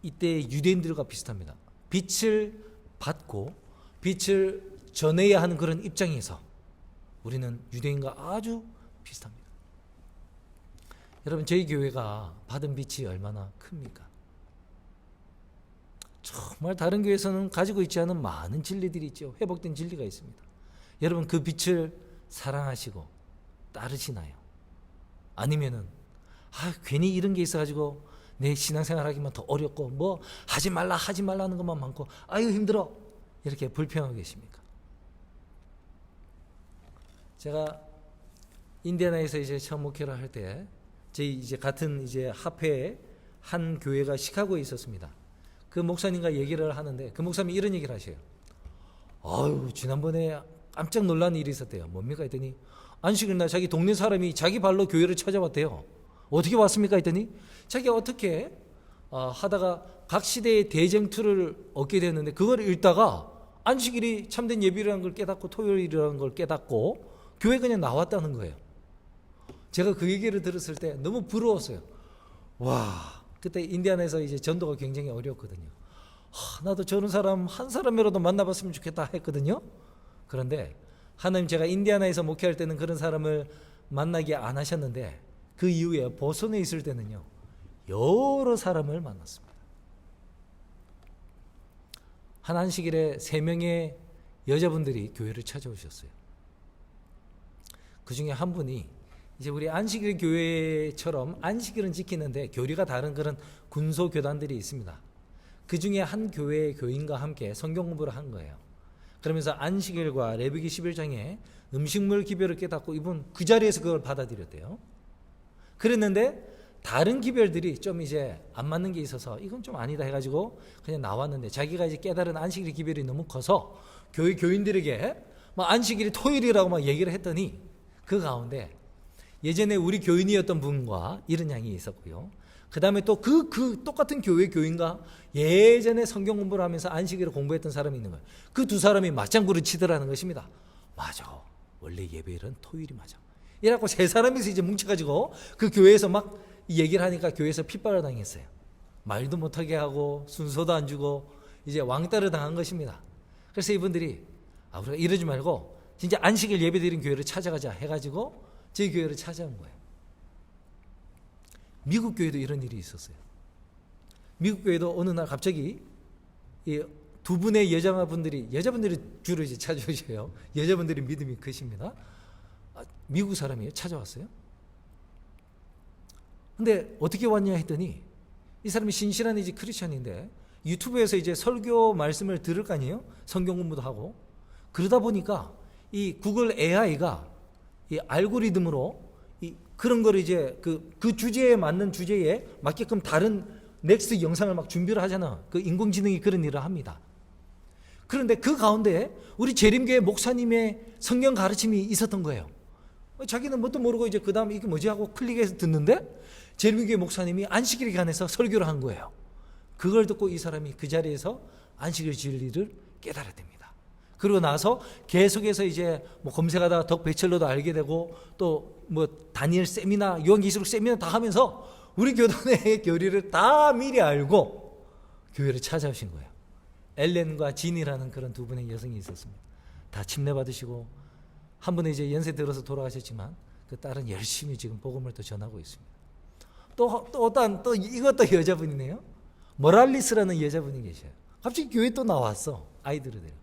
이때 유대인들과 비슷합니다. 빛을 받고 빛을 전해야 하는 그런 입장에서 우리는 유대인과 아주 비슷합니다. 여러분, 저희 교회가 받은 빛이 얼마나 큽니까? 정말 다른 교회에서는 가지고 있지 않은 많은 진리들이 있죠. 회복된 진리가 있습니다. 여러분, 그 빛을 사랑하시고 따르시나요? 아니면은 괜히 이런 게 있어가지고 내 신앙생활 하기만 더 어렵고 하지 말라는 것만 많고 아유 힘들어 이렇게 불평하고 계십니까? 제가 인디애나에서 이제 처음 목회를 할 때 저희 이제 같은 이제 합회에 한 교회가 시카고에 있었습니다. 그 목사님과 얘기를 하는데 그 목사님이 이런 얘기를 하셔요. 지난번에 깜짝 놀란 일이 있었대요. 뭡니까 했더니 안식일날 자기 동네 사람이 자기 발로 교회를 찾아왔대요. 어떻게 왔습니까 했더니 자기가 어떻게 하다가 각 시대의 대쟁투를 얻게 됐는데 그걸 읽다가 안식일이 참된 예비라는 걸 깨닫고 토요일이라는 걸 깨닫고 교회 그냥 나왔다는 거예요. 제가 그 얘기를 들었을 때 너무 부러웠어요. 와, 그때 인디애나에서 이제 전도가 굉장히 어려웠거든요. 나도 저런 사람 한 사람이라도 만나봤으면 좋겠다 했거든요. 그런데 하나님, 제가 인디애나에서 목회할 때는 그런 사람을 만나게 안 하셨는데 그 이후에 보선에 있을 때는요, 여러 사람을 만났습니다. 한 안식일에 3명의 여자분들이 교회를 찾아오셨어요. 그 중에 한 분이 이제 우리 안식일 교회처럼 안식일은 지키는데 교리가 다른 그런 군소 교단들이 있습니다. 그 중에 한 교회의 교인과 함께 성경 공부를 한 거예요. 그러면서 안식일과 레위기 11장에 음식물 기별을 깨닫고 이분 그 자리에서 그걸 받아들였대요. 그랬는데 다른 기별들이 좀 이제 안 맞는 게 있어서 이건 좀 아니다 해가지고 그냥 나왔는데, 자기가 이제 깨달은 안식일 기별이 너무 커서 교회 교인들에게 안식일이 토요일이라고 막 얘기를 했더니 그 가운데 예전에 우리 교인이었던 분과 이런 양이 있었고요. 그 다음에 또 그 똑같은 교회 교인과 예전에 성경 공부를 하면서 안식일을 공부했던 사람이 있는 거예요. 그 두 사람이 맞장구를 치더라는 것입니다. 맞아, 원래 예배일은 토요일이 맞아. 이래갖고 세 사람이서 이제 뭉쳐가지고 그 교회에서 막 얘기를 하니까 교회에서 핍박을 당했어요. 말도 못하게 하고 순서도 안 주고 이제 왕따를 당한 것입니다. 그래서 이분들이 우리가 이러지 말고 진짜 안식일 예배드린 교회를 찾아가자 해가지고 저희 교회를 찾아온 거예요. 미국 교회도 이런 일이 있었어요. 미국 교회도 어느 날 갑자기 이 두 분의 여자분들이 주로 이제 찾아오셔요. 여자분들이 믿음이 크십니다. 미국 사람이에요. 찾아왔어요. 근데 어떻게 왔냐 했더니 이 사람이 신실한 이제 크리스천인데 유튜브에서 이제 설교 말씀을 들을 거 아니에요. 성경 공부도 하고. 그러다 보니까 이 구글 AI가 이 알고리즘으로 그런 거를 이제 그 주제에 맞는 주제에 맞게끔 다른 넥스트 영상을 막 준비를 하잖아. 그 인공지능이 그런 일을 합니다. 그런데 그 가운데 우리 재림교회 목사님의 성경 가르침이 있었던 거예요. 자기는 뭣도 모르고 이제 그 다음에 이게 뭐지 하고 클릭해서 듣는데 재림교회 목사님이 안식일에 관해서 설교를 한 거예요. 그걸 듣고 이 사람이 그 자리에서 안식일 진리를 깨달았답니다. 그러고 나서 계속해서 이제 뭐 검색하다가 덕 배철로도 알게 되고 또 뭐 다니엘 세미나, 요한계시록 세미나 다 하면서 우리 교단의 교리를 다 미리 알고 교회를 찾아오신 거예요. 엘렌과 진이라는 그런 두 분의 여성이 있었습니다. 다 침례받으시고 한 분은 이제 연세 들어서 돌아가셨지만 그 딸은 열심히 지금 복음을 또 전하고 있습니다. 또 이것도 여자분이네요. 모랄리스라는 여자분이 계셔요. 갑자기 교회 또 나왔어. 아이들을 데려.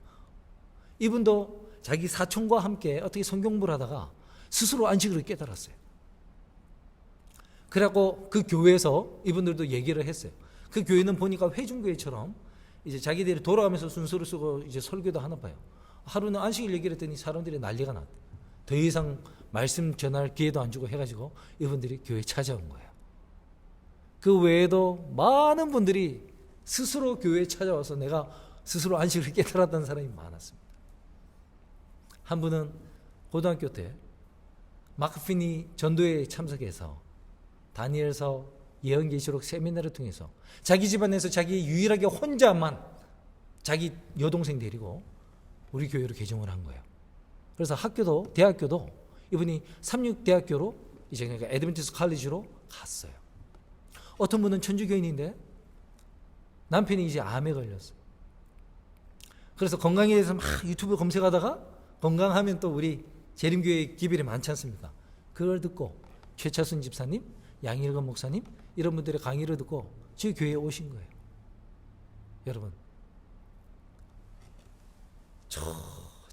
이분도 자기 사촌과 함께 어떻게 성경 공부를 하다가 스스로 안식을 깨달았어요. 그래갖고 그 교회에서 이분들도 얘기를 했어요. 그 교회는 보니까 회중교회처럼 이제 자기들이 돌아가면서 순서를 쓰고 이제 설교도 하나 봐요. 하루는 안식일 얘기를 했더니 사람들이 난리가 났대. 더 이상 말씀 전할 기회도 안 주고 해가지고 이분들이 교회에 찾아온 거예요. 그 외에도 많은 분들이 스스로 교회에 찾아와서 내가 스스로 안식을 깨달았다는 사람이 많았습니다. 한 분은 고등학교 때 마크 피니 전도회에 참석해서 다니엘서 예언계시록 세미나를 통해서 자기 집안에서 자기 유일하게 혼자만 자기 여동생 데리고 우리 교회로 개종을 한 거예요. 그래서 대학교도 이분이 삼육대학교로 이제 그러니까 애드벤티스 칼리지로 갔어요. 어떤 분은 천주교인인데 남편이 이제 암에 걸렸어요. 그래서 건강에 대해서 막 유튜브 검색하다가 건강하면 또 우리 재림교회 기별이 많지 않습니까? 그걸 듣고 최차순 집사님, 양일건 목사님 이런 분들의 강의를 듣고 저희 교회에 오신 거예요. 여러분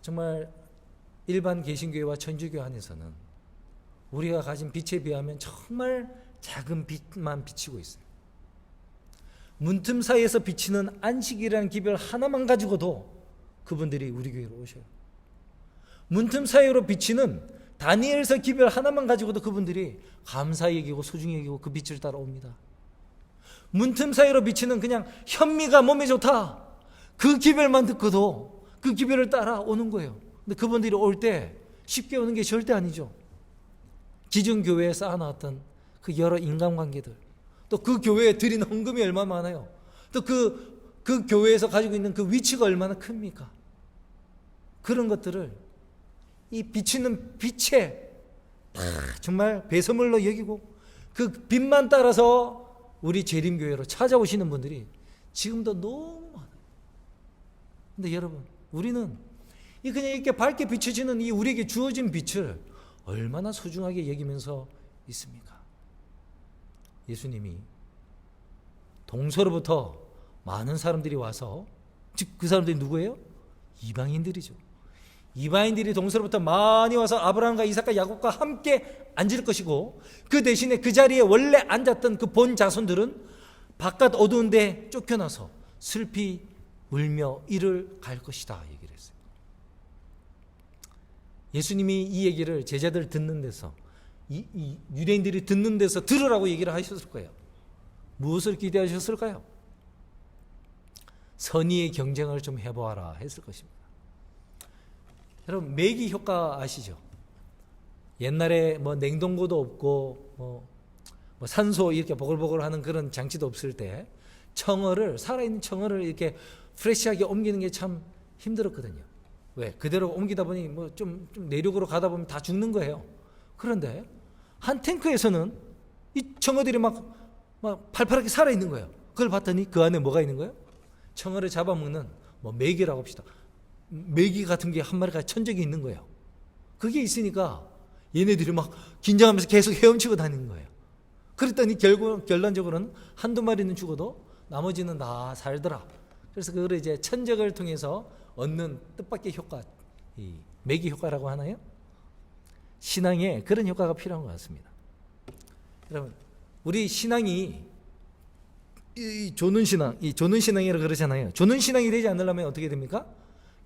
정말 일반 개신교회와 천주교 안에서는 우리가 가진 빛에 비하면 정말 작은 빛만 비치고 있어요. 문틈 사이에서 비치는 안식이라는 기별 하나만 가지고도 그분들이 우리 교회로 오셔요. 문틈 사이로 비치는 다니엘서 기별 하나만 가지고도 그분들이 감사히 여기고 소중히 여기고 그 빛을 따라옵니다. 문틈 사이로 비치는 그냥 현미가 몸에 좋다 그 기별만 듣고도 그 기별을 따라오는 거예요. 근데 그분들이 올 때 쉽게 오는 게 절대 아니죠. 기존 교회에 쌓아놨던 그 여러 인간관계들, 또 그 교회에 드린 헌금이 얼마나 많아요. 또 그 교회에서 가지고 있는 그 위치가 얼마나 큽니까? 그런 것들을 이 비치는 빛에 다 정말 배선물로 여기고 그 빛만 따라서 우리 재림교회로 찾아오시는 분들이 지금도 너무 많아요. 근데 여러분, 우리는 이 그냥 이렇게 밝게 비춰지는 이 우리에게 주어진 빛을 얼마나 소중하게 여기면서 있습니까? 예수님이 동서로부터 많은 사람들이 와서, 즉 그 사람들이 누구예요? 이방인들이죠. 이방인들이 동서로부터 많이 와서 아브라함과 이삭과 야곱과 함께 앉을 것이고, 그 대신에 그 자리에 원래 앉았던 그 본 자손들은 바깥 어두운 데 쫓겨나서 슬피 울며 이를 갈 것이다 얘기를 했어요. 예수님이 이 얘기를 제자들 듣는 데서, 이 유대인들이 듣는 데서 들으라고 얘기를 하셨을 거예요. 무엇을 기대하셨을까요? 선의의 경쟁을 좀 해보아라 했을 것입니다. 여러분, 매기 효과 아시죠? 옛날에 뭐 냉동고도 없고 뭐 산소 이렇게 보글보글 하는 그런 장치도 없을 때 살아있는 청어를 이렇게 프레시하게 옮기는 게 참 힘들었거든요. 왜? 그대로 옮기다 보니 뭐 좀 내륙으로 가다 보면 다 죽는 거예요. 그런데 한 탱크에서는 이 청어들이 막 팔팔하게 살아있는 거예요. 그걸 봤더니 그 안에 뭐가 있는 거예요? 청어를 잡아먹는 뭐 메기라고 합시다. 메기 같은 게 한 마리가 천적이 있는 거예요. 그게 있으니까 얘네들이 막 긴장하면서 계속 헤엄치고 다니는 거예요. 그랬더니 결론적으로는 한두 마리는 죽어도 나머지는 다 살더라. 그래서 그걸 이제 천적을 통해서 얻는 뜻밖의 효과, 이 매기 효과라고 하나요? 신앙에 그런 효과가 필요한 것 같습니다. 여러분, 우리 신앙이 이 조는 신앙이라고 그러잖아요. 조는 신앙이 되지 않으려면 어떻게 됩니까?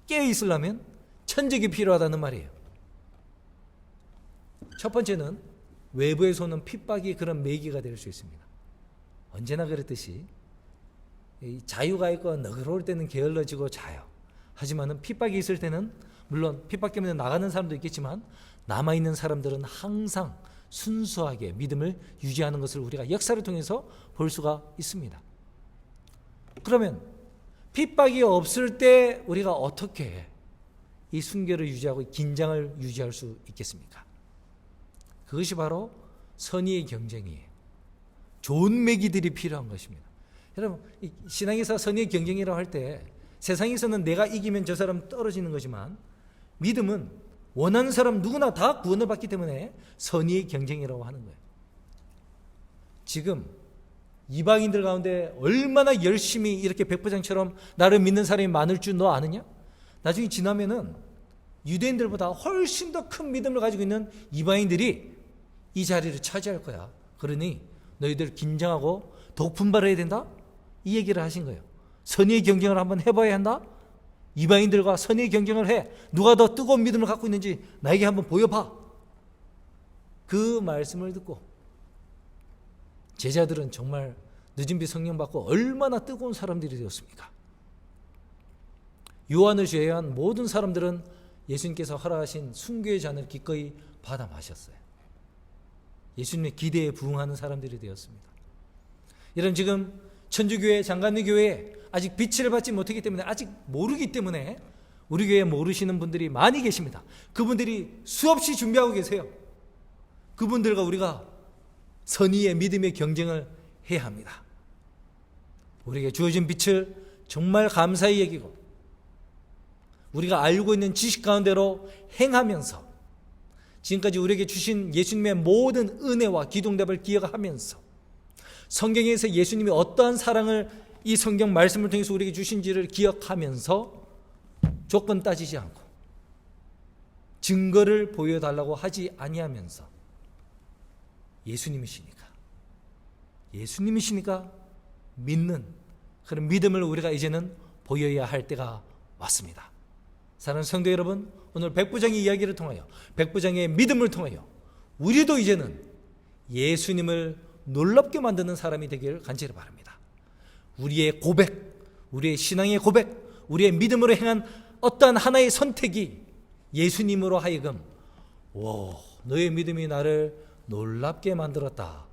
깨어 있으려면 천적이 필요하다는 말이에요. 첫 번째는 외부에서 오는 핍박이 그런 매기가 될 수 있습니다. 언제나 그랬듯이 자유가 있고 너그러울 때는 게을러지고 자요. 하지만은 핍박이 있을 때는 물론 핍박 때문에 나가는 사람도 있겠지만 남아있는 사람들은 항상 순수하게 믿음을 유지하는 것을 우리가 역사를 통해서 볼 수가 있습니다. 그러면 핍박이 없을 때 우리가 어떻게 이 순결을 유지하고 긴장을 유지할 수 있겠습니까? 그것이 바로 선의의 경쟁이에요. 좋은 매기들이 필요한 것입니다. 여러분, 신앙에서 선의의 경쟁이라고 할 때 세상에서는 내가 이기면 저 사람 떨어지는 거지만 믿음은 원하는 사람 누구나 다 구원을 받기 때문에 선의의 경쟁이라고 하는 거예요. 지금 이방인들 가운데 얼마나 열심히 이렇게 백부장처럼 나를 믿는 사람이 많을 줄 너 아느냐? 나중에 지나면은 유대인들보다 훨씬 더 큰 믿음을 가지고 있는 이방인들이 이 자리를 차지할 거야. 그러니 너희들 긴장하고 독분발해야 된다? 이 얘기를 하신 거예요. 선의의 경쟁을 한번 해봐야 한다? 이방인들과 선의의 경쟁을 해. 누가 더 뜨거운 믿음을 갖고 있는지 나에게 한번 보여봐. 그 말씀을 듣고 제자들은 정말 늦은 비 성령 받고 얼마나 뜨거운 사람들이 되었습니까? 요한을 제외한 모든 사람들은 예수님께서 허락하신 순교의 잔을 기꺼이 받아 마셨어요. 예수님의 기대에 부응하는 사람들이 되었습니다. 여러분, 지금 천주교회, 장관교회에 아직 빛을 받지 못하기 때문에, 아직 모르기 때문에 우리 교회에 모르시는 분들이 많이 계십니다. 그분들이 수없이 준비하고 계세요. 그분들과 우리가 선의의 믿음의 경쟁을 해야 합니다. 우리에게 주어진 빛을 정말 감사히 여기고 우리가 알고 있는 지식 가운데로 행하면서 지금까지 우리에게 주신 예수님의 모든 은혜와 기둥답을 기억하면서 성경에서 예수님이 어떠한 사랑을 이 성경 말씀을 통해서 우리에게 주신지를 기억하면서 조건 따지지 않고 증거를 보여달라고 하지 아니하면서 예수님이시니까 믿는 그런 믿음을 우리가 이제는 보여야 할 때가 왔습니다. 사랑하는 성도 여러분, 오늘 백부장의 이야기를 통하여, 백부장의 믿음을 통하여 우리도 이제는 예수님을 놀랍게 만드는 사람이 되기를 간절히 바랍니다. 우리의 고백, 우리의 신앙의 고백, 우리의 믿음으로 행한 어떠한 하나의 선택이 예수님으로 하여금 너의 믿음이 나를 놀랍게 만들었다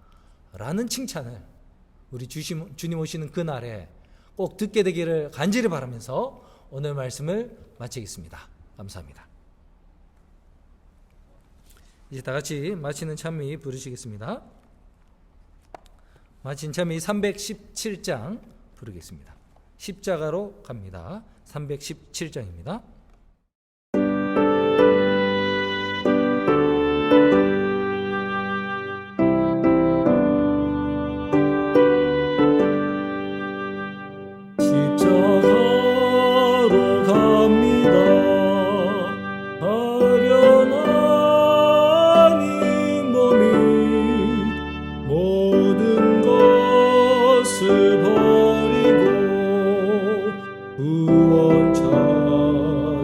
라는 칭찬을 우리 주님 오시는 그날에 꼭 듣게 되기를 간절히 바라면서 오늘 말씀을 마치겠습니다. 감사합니다. 이제 다 같이 마치는 찬미 부르시겠습니다. 마친 찬미 317장 부르겠습니다. 십자가로 갑니다. 317장입니다. 십자가로 갑니다. 아련한 이 몸이 모든 것을 버리고 구원 찾으러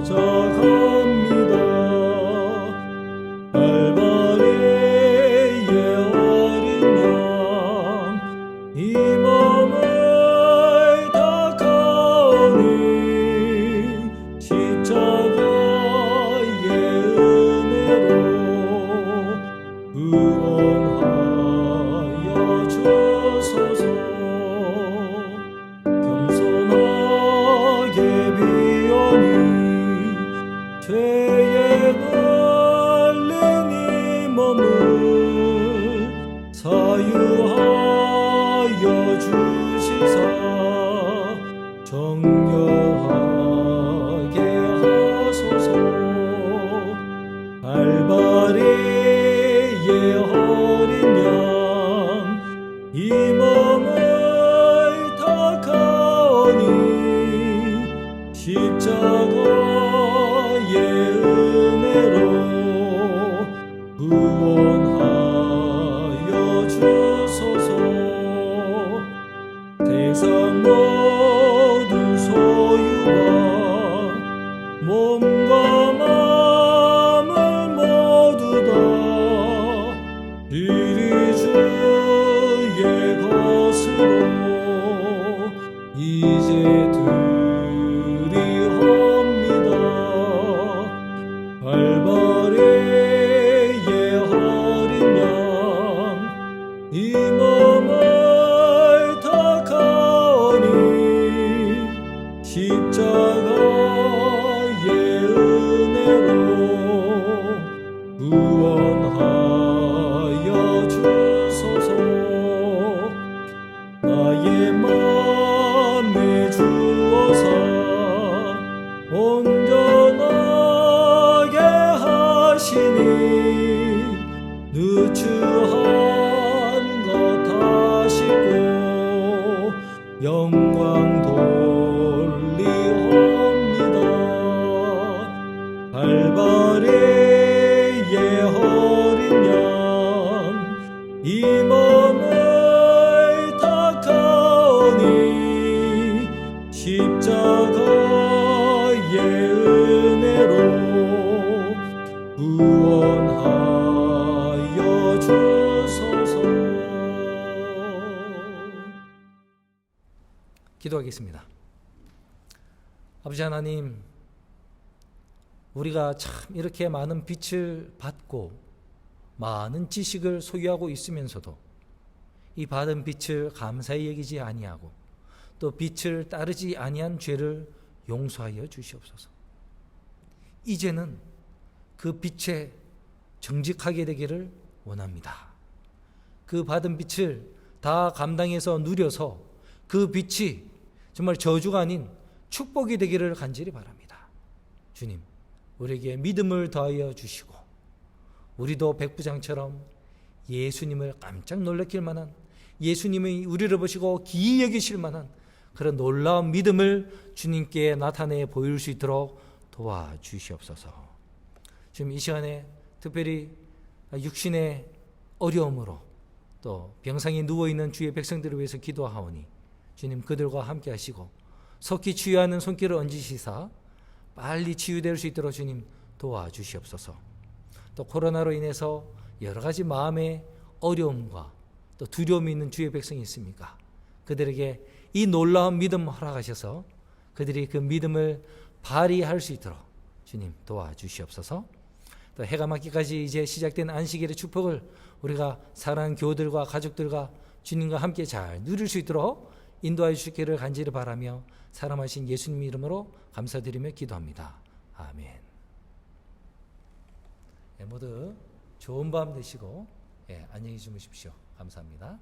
죄에 눌린 이 몸을 사유하여 주시사 정결하게 하소서. 갈바리의 어린 양 이 몸을 닦아오니 십자가의 은혜로 구원하여 주소서. 세상 모든 소유와 몸과 마음을 모두 다 이리 주의 것으로 이제 드리옵니다. 갈바리의 어린 양 이 몸을 닦아오니 십자가의 은혜로 구원하여 주소서. 나의 맘에 주어서 온전하게 하시니 누추한 것 하시고 영광 돌리옵니다. 갈바리의 어린 양 이 몸을 닦아오니 십자가의 은혜로 구원하여 주소서. 기도하겠습니다. 아버지 하나님, 우리가 참 이렇게 많은 빛을 받고 많은 지식을 소유하고 있으면서도 이 받은 빛을 감사히 여기지 아니하고 또 빛을 따르지 아니한 죄를 용서하여 주시옵소서. 이제는 그 빛에 정직하게 되기를 원합니다. 그 받은 빛을 다 감당해서 누려서 그 빛이 정말 저주가 아닌 축복이 되기를 간절히 바랍니다. 주님, 우리에게 믿음을 더하여 주시고 우리도 백부장처럼 예수님을 깜짝 놀라킬 만한, 예수님이 우리를 보시고 기이 여기실 만한 그런 놀라운 믿음을 주님께 나타내 보일 수 있도록 도와주시옵소서. 지금 이 시간에 특별히 육신의 어려움으로 또 병상에 누워있는 주의 백성들을 위해서 기도하오니 주님 그들과 함께 하시고 속히 치유하는 손길을 얹으시사 빨리 치유될 수 있도록 주님 도와주시옵소서. 또 코로나로 인해서 여러 가지 마음의 어려움과 또 두려움이 있는 주의 백성이 있습니까? 그들에게 이 놀라운 믿음 허락하셔서 그들이 그 믿음을 발휘할 수 있도록 주님 도와주시옵소서. 또 해가 맞기까지 이제 시작된 안식일의 축복을 우리가 사랑하는 교우들과 가족들과 주님과 함께 잘 누릴 수 있도록 인도하여 주시기를 간절히 바라며 사랑하신 예수님 이름으로 감사드리며 기도합니다. 아멘. 모두 좋은 밤 되시고 안녕히 주무십시오. 감사합니다.